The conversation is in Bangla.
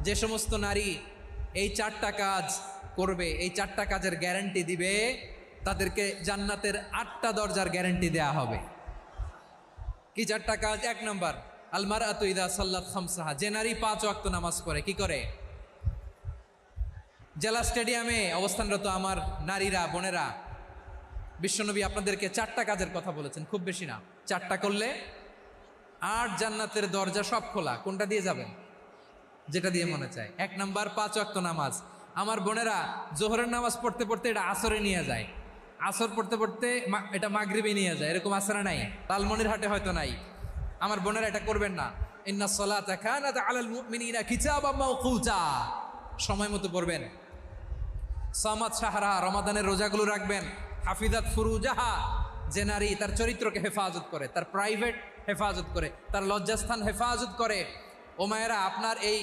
যে সমস্ত নারী এই 4টা কাজ করবে, এই 4টা কাজের গ্যারান্টি দিবে, তাদেরকে জান্নাতের 8টা দরজার গ্যারান্টি দেয়া হবে। কি 4টা কাজ? 1 নাম্বার, আল মারআতু ইযা সাল্লাত খামসাহা, যে নারী 5 ওয়াক্ত নামাজ পড়ে কি করে? জেলা স্টেডিয়ামে অবস্থানরত আমার নারীরা, বোনেরা, বিশ্বনবী আপনাদেরকে 4টা কাজের কথা বলেছেন, খুব বেশি না। 4টা করলে 8 জান্নাতের দরজা সব খোলা। কোনটা দিয়ে যাবেন? যেটা দিয়ে মনে চায়। 1 নাম্বার 5 ওয়াক্ত নামাজ। আমার বোনেরা জোহরের নামাজ পড়তে পড়তে এটা আসরে নিয়ে যায়, আসর পড়তে পড়তে এটা মাগরিবে নিয়ে যায়। এরকম আসরে নাই, লালমনিরহাটে হয়তো নাই। আমার বোনেরা এটা করবেন না। ইন্নাস সালাতা কানাত আলাল মুমিনিনা কিতাবাম মাওকুতা, সময় মতো পড়বেন। সামাত শাহরা, রমাদানের রোজাগুলো রাখবেন। হাফিজাত ফুরুজাহা, যে নারী তার চরিত্রকে হেফাজত করে, তার প্রাইভেট হেফাজত করে, তার লজ্জাস্থান হেফাজত করে। ও মায়েরা, আপনার এই